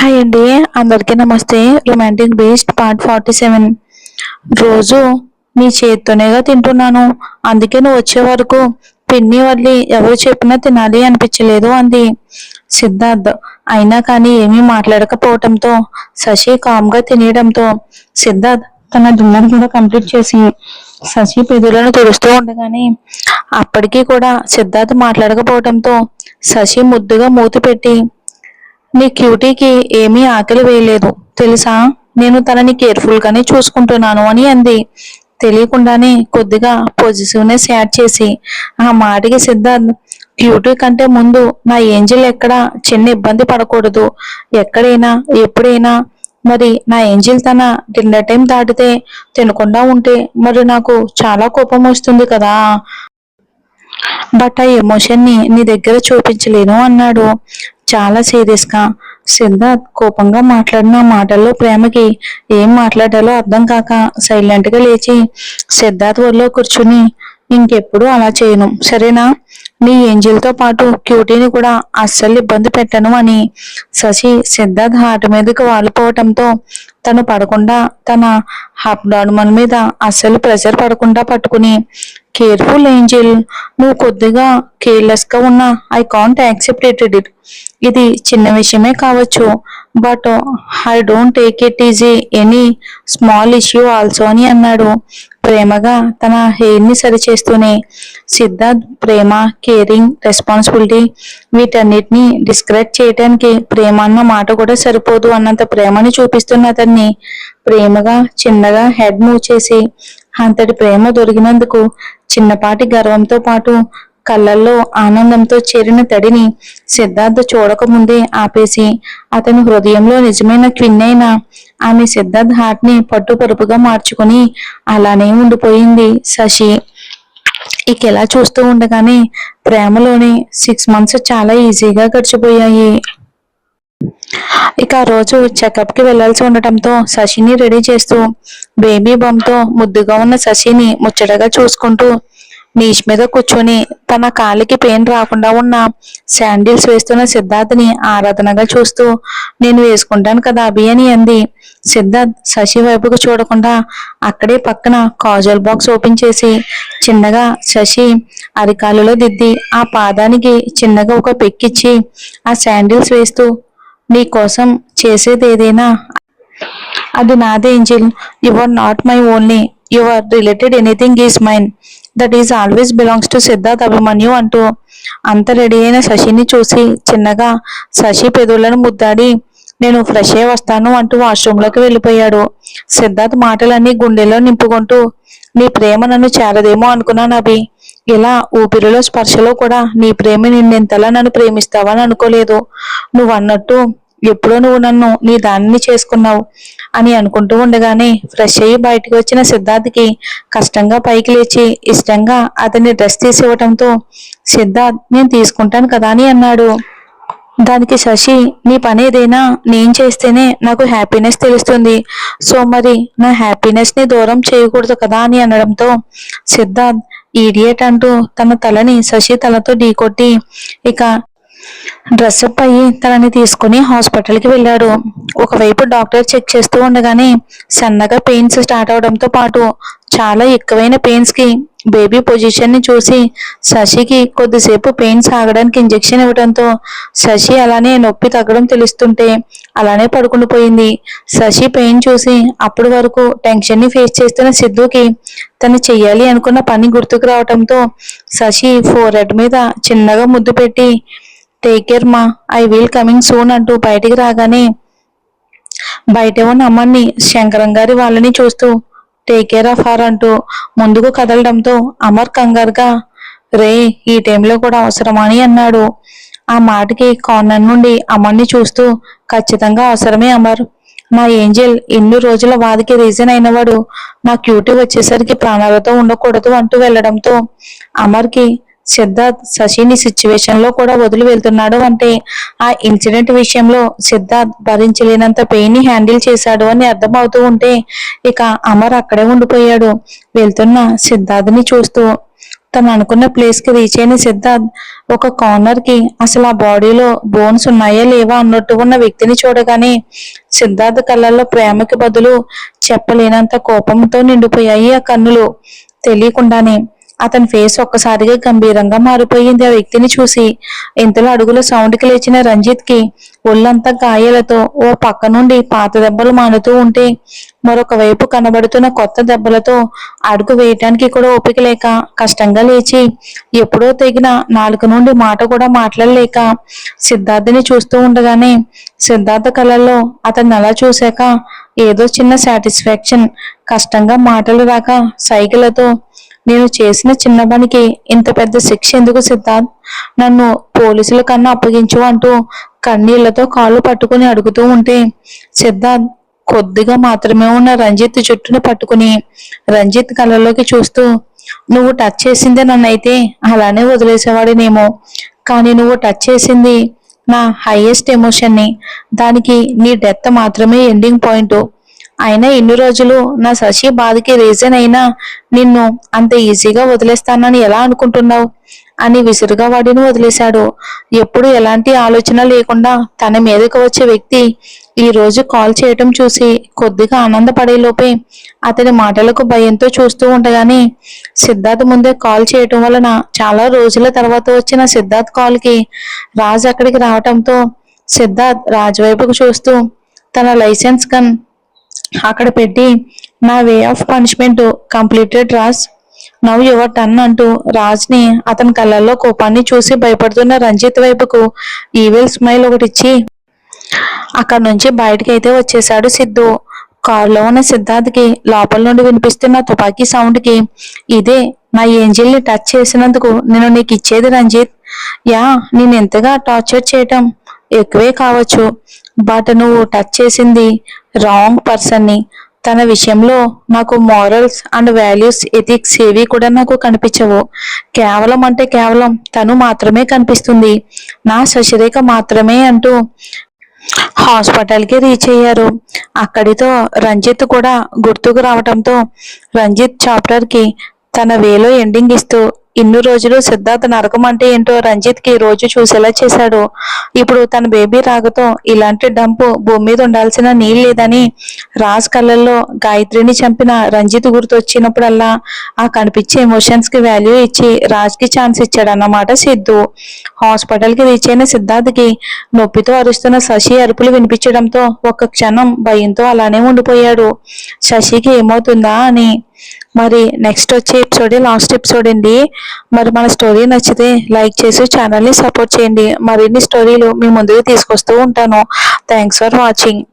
Hi అండి, అందరికీ నమస్తే. Romantic based part 47. రోజు నీ చేత్తోనేగా తింటున్నాను, అందుకే నువ్వు వచ్చే వరకు పిన్ని వల్లి ఎవరు చెప్పినా తినాలి అనిపించలేదు అంది. సిద్ధార్థ్ అయినా కానీ ఏమీ మాట్లాడకపోవటంతో శశి కామ్గా తినేయడంతో సిద్ధార్థ్ తన డిన్నర్ కూడా కంప్లీట్ చేసి శశి పెదవులను తుడుస్తూ ఉండగానే అప్పటికీ కూడా సిద్ధార్థ్ మాట్లాడకపోవడంతో శశి ముద్దుగా మూతి పెట్టి, నీ క్యూటీకి ఏమీ ఆకలి వేయలేదు తెలుసా, నేను తనని కేర్ఫుల్ గానే చూసుకుంటున్నాను అని అంది. తెలియకుండానే కొద్దిగా పొజిటివ్నెస్ యాడ్ చేసి. ఆ మాటకి సిద్ధార్థ్, క్యూటీ కంటే ముందు నా ఏంజల్ ఎక్కడ చిన్న ఇబ్బంది పడకూడదు, ఎక్కడైనా ఎప్పుడైనా. మరి నా ఏంజల్ తన డిన్నర్ టైం దాటితే తినకుండా ఉంటే మరి నాకు చాలా కోపం వస్తుంది కదా. బట్ ఆ ఎమోషన్ ని నీ దగ్గర చూపించలేను అన్నాడు చాలా సీరియస్ గా. సిద్ధార్థ్ కోపంగా మాట్లాడిన మాటల్లో ప్రేమకి ఏం మాట్లాడాలో అర్థం కాక సైలెంట్ గా లేచి సిద్ధార్థ్ ఒళ్ళో కూర్చుని, ఇంకెప్పుడు అలా చేయను సరేనా, నీ ఏంజల్తో పాటు క్యూటీని కూడా అస్సలు ఇబ్బంది పెట్టను అని. శశి సిద్ధార్థ్ హార్ట్ మీదకి వాలిపోవటంతో తను పడకుండా తన అబ్డామిన్ మీద అస్సలు ప్రెషర్ పడకుండా పట్టుకుని, కేర్ఫుల్ ఏంజల్, నువ్వు కొద్దిగా కేర్లెస్ గా ఉన్నా ఐ కాంట్ యాక్సెప్ట్ ఇట్. ఇది చిన్న విషయమే కావచ్చు, but I don't take it easy any small issue also అని అన్నాడు ప్రేమగా తన హెయిర్ ని సరిచేస్తూనే. సిద్ధార్థ్ ప్రేమ, కేరింగ్, రెస్పాన్సిబిలిటీ వీటన్నిటిని డిస్క్రైబ్ చేయటానికి ప్రేమ అన్న మాట కూడా సరిపోదు అన్నంత ప్రేమని చూపిస్తున్న అతన్ని ప్రేమగా చిన్నగా హెడ్ మూవ్ చేసి, అంతటి ప్రేమ దొరికినందుకు చిన్నపాటి గర్వంతో పాటు కళ్ళల్లో ఆనందంతో చేరిన తడిని సిద్ధార్థ్ చూడకముందే ఆపేసి, అతని హృదయంలో నిజమైన క్వీన్ అయిన ఆమె సిద్ధార్థ్ హార్ట్ ని పట్టుపరుపుగా మార్చుకుని అలానే ఉండిపోయింది శశి. ఇక ఇలా చూస్తూ ఉండగానే ప్రేమలోని 6 months చాలా ఈజీగా గడిచిపోయాయి. ఇక ఆ రోజు చెకప్ కి వెళ్లాల్సి ఉండటంతో శశిని రెడీ చేస్తూ బేబీ బంతో ముద్దుగా ఉన్న శశిని ముచ్చటగా చూసుకుంటూ నీచ్ మీద కూర్చొని తన కాలికి పెయిన్ రాకుండా ఉన్న శాండిల్స్ వేస్తున్న సిద్ధార్థ్ని ఆరాధనగా చూస్తూ, నేను వేసుకుంటాను కదా అభి అని అంది. సిద్ధార్థ్ శశి వైపుకు చూడకుండా అక్కడే పక్కన కాజల్ బాక్స్ ఓపెన్ చేసి చిన్నగా శశి అరికాలులో దిద్ది ఆ పాదానికి చిన్నగా ఒక పెక్కిచ్చి ఆ శాండిల్స్ వేస్తూ, నీ కోసం చేసేది ఏదైనా అది నాదే angel, you are not my only, you are related, anything is mine, that is always belongs to Siddharth Abhimanyu అంటూ అంత రెడీ అయిన శశిని చూసి చిన్నగా శశి పెదవులను ముద్దాడి, నేను ఫ్రెష్ అయ్యి వస్తాను అంటూ వాష్రూమ్లోకి వెళ్ళిపోయాడు. సిద్ధార్థ్ మాటలన్నీ గుండెలో నింపుకుంటూ, నీ ప్రేమ నన్ను చేరదేమో అనుకున్నాను అభి, ఇలా ఊపిరిలో స్పర్శలో కూడా నీ ప్రేమ నిన్నెంతలా నన్ను ప్రేమిస్తావని అనుకోలేదు, నువ్వు అన్నట్టు ఎప్పుడో నువ్వు నన్ను నీ దానిని చేసుకున్నావు అని అనుకుంటూ ఉండగానే ఫ్రెష్ అయ్యి బయటకు వచ్చిన సిద్ధార్థ్కి కష్టంగా పైకి లేచి ఇష్టంగా అతన్ని డ్రెస్ తీసి ఇవ్వటంతో, సిద్ధార్థ్ నేను తీసుకుంటాను కదా అని అన్నాడు. దానికి శశి, నీ పని ఏదైనా నేను చేస్తేనే నాకు హ్యాపీనెస్ తెలుస్తుంది, సో మరి నా హ్యాపీనెస్ ని దూరం చేయకూడదు కదా అని అనడంతో సిద్ధార్థ్ ఈడియట్ అంటూ తన తలని శశి తలతో ఢీకొట్టి ఇక డ్రెస్అప్ అయ్యి తనని తీసుకుని హాస్పిటల్కి వెళ్ళాడు. ఒకవైపు డాక్టర్ చెక్ చేస్తూ ఉండగానే సన్నగా పెయిన్స్ స్టార్ట్ అవడంతో పాటు చాలా ఎక్కువైన పెయిన్స్ కి బేబీ పొజిషన్ ని చూసి శశికి కొద్దిసేపు పెయిన్స్ ఆగడానికి ఇంజెక్షన్ ఇవ్వడంతో శశి అలానే నొప్పి తగ్గడం తెలుస్తుంటే అలానే పడుకుని పోయింది. శశి పెయిన్ చూసి అప్పటి వరకు టెన్షన్ ని ఫేస్ చేస్తున్న సిద్ధుకి తను చెయ్యాలి అనుకున్న పని గుర్తుకు రావడంతో శశి ఫోర్ హెడ్ మీద చిన్నగా ముద్దు పెట్టి, టేక్ కేర్ మా, ఐ విల్ కమింగ్ సూన్ అంటూ బయటికి రాగానే బయట ఉన్న అమ్మని శంకరం గారి వాళ్ళని చూస్తూ టేక్ కేర్ ఆఫ్ హర్ అంటూ ముందుకు కదలడంతో అమర్ కంగారుగా, రే ఈ టైంలో కూడా అవసరమా అని అన్నాడు. ఆ మాటకి కార్నర్ నుండి అమర్ని చూస్తూ, ఖచ్చితంగా అవసరమే అమర్, నా ఏంజల్ ఎన్ని రోజుల వాదికి రీజన్ అయినవాడు నా క్యూటీ వచ్చేసరికి ప్రాణాలతో ఉండకూడదు అంటూ వెళ్లడంతో అమర్కి సిద్ధార్థ్ శశిని సిచ్యువేషన్ లో కూడా వదిలి వెళ్తున్నాడు అంటే ఆ ఇన్సిడెంట్ విషయంలో సిద్ధార్థ్ భరించలేనంత పెయిన్ ని హ్యాండిల్ చేశాడు అని అర్థమవుతూ ఉంటే ఇక అమర్ అక్కడే ఉండిపోయాడు వెళ్తున్న సిద్ధార్థ్ని చూస్తూ. తను అనుకున్న ప్లేస్ కి రీచ్ అయిన సిద్ధార్థ్ ఒక కార్నర్ కి అసలు ఆ బాడీలో బోన్స్ ఉన్నాయా లేవా అన్నట్టు ఉన్న వ్యక్తిని చూడగానే సిద్ధార్థ్ కళ్ళల్లో ప్రేమకి బదులు చెప్పలేనంత కోపంతో నిండిపోయాయి ఆ కన్నులు. తెలియకుండానే అతని ఫేస్ ఒక్కసారిగా గంభీరంగా మారిపోయింది ఆ వ్యక్తిని చూసి. ఇంతలో అడుగుల సౌండ్ కి లేచిన రంజిత్ కి ఒళ్ళంతా గాయాలతో ఓ పక్క నుండి పాత దెబ్బలు మానుతూ ఉంటే మరొక వైపు కనబడుతున్న కొత్త దెబ్బలతో అడుగు వేయటానికి కూడా ఓపిక లేక కష్టంగా లేచి ఎప్పుడో తెగిన నాలుక నుండి మాట కూడా మాట్లాడలేక సిద్ధార్థని చూస్తూ ఉండగానే సిద్ధార్థ కళ్ళల్లో అతన్ని అలా చూశాక ఏదో చిన్న సాటిస్ఫాక్షన్. కష్టంగా మాటలు రాక సైకిలతో, నేను చేసిన చిన్న పనికి ఇంత పెద్ద శిక్ష ఎందుకు సిద్ధార్థ్? నన్ను పోలీసుల కన్నా అప్పగించు అంటూ కన్నీళ్లతో కాళ్ళు పట్టుకుని అడుగుతూ ఉంటే సిద్ధార్థ్ కొద్దిగా మాత్రమే ఉన్న రంజిత్ జుట్టును పట్టుకుని రంజిత్ కళ్ళలోకి చూస్తూ, నువ్వు టచ్ చేసిందే నన్నైతే అలానే వదిలేసేవాడినేమో, కానీ నువ్వు టచ్ చేసింది నా హైయెస్ట్ ఎమోషన్ని. దానికి నీ డెత్ మాత్రమే ఎండింగ్ పాయింట్. అయినా ఇన్ని రోజులు నా శశి బాధకి రీజన్ అయినా నిన్ను అంత ఈజీగా వదిలేస్తానని ఎలా అనుకుంటున్నావు అని విసురుగా వాడిని వదిలేశాడు. ఎప్పుడు ఎలాంటి ఆలోచన లేకుండా తన మీదకి వచ్చే వ్యక్తి ఈ రోజు కాల్ చేయటం చూసి కొద్దిగా ఆనందపడేలోపే అతని మాటలకు భయంతో చూస్తూ ఉండగానే సిద్ధార్థ్ ముందే కాల్ చేయటం వలన చాలా రోజుల తర్వాత వచ్చిన సిద్ధార్థ్ కాల్ కి రాజ్ అక్కడికి రావటంతో సిద్ధార్థ్ రాజ్ వైపుకు చూస్తూ తన లైసెన్స్ గన్ అక్కడ పెట్టి, నా way of punishment completed Raj, now your turn అంటూ రాజ్ని అతని కళ్ళల్లో కోపాన్ని చూసి భయపడుతున్న రంజిత్ వైపుకు ఈవిల్ స్మైల్ ఒకటిచ్చి అక్కడి నుంచి బయటకి అయితే వచ్చేశాడు సిద్ధు. కారులో ఉన్న సిద్ధార్థ్కి లోపల నుండి వినిపిస్తున్న తుపాకీ సౌండ్ కి, ఇదే నా ఏంజిల్ ని టచ్ చేసినందుకు నేను నీకు ఇచ్చేది రంజిత్. యా, నేను ఎంతగా టార్చర్ చేయటం ఎక్కువే కావచ్చు, బట్ నువ్వు టచ్ చేసింది రాంగ్ పర్సన్ ని. తన విషయంలో నాకు మారల్స్ అండ్ వాల్యూస్, ఎథిక్స్ ఏవి కూడా నాకు కనిపించవు. కేవలం అంటే కేవలం తను మాత్రమే కనిపిస్తుంది, నా శశిరేఖ మాత్రమే అంటూ హాస్పిటల్కి రీచ్ అయ్యారు. అక్కడితో రంజిత్ కూడా గుర్తుకు రావటంతో రంజిత్ చాప్టర్ కి తన వేలో ఎండింగ్ ఇస్తూ ఇన్ని రోజులు సిద్ధార్థ నరకం అంటే ఏంటో రంజిత్ కి రోజు చూసేలా చేశాడు. ఇప్పుడు తన బేబీ రాకతో ఇలాంటి డంపు భూమి మీద ఉండాల్సిన నీళ్ళు లేదని రాజ్ కళ్ళల్లో గాయత్రిని చంపిన రంజిత్ గుర్తు వచ్చినప్పుడల్లా ఆ కనిపించే ఎమోషన్స్ కి వాల్యూ ఇచ్చి రాజ్ కి ఛాన్స్ ఇచ్చాడన్నమాట సిద్ధు. హాస్పిటల్ కి రీచ్ అయిన సిద్ధార్థ్ కి నొప్పితో అరుస్తున్న శశి అరుపులు వినిపించడంతో ఒక్క క్షణం భయంతో అలానే ఉండిపోయాడు, శశికి ఏమవుతుందా అని. మరి నెక్స్ట్ వచ్చే ఎపిసోడే లాస్ట్ ఎపిసోడ్ అండి. మరి మన స్టోరీ నచ్చితే లైక్ చేసి ఛానల్ని సపోర్ట్ చేయండి. మరిన్ని స్టోరీలు మీ ముందుకు తీసుకొస్తూ ఉంటాను. Thanks for watching.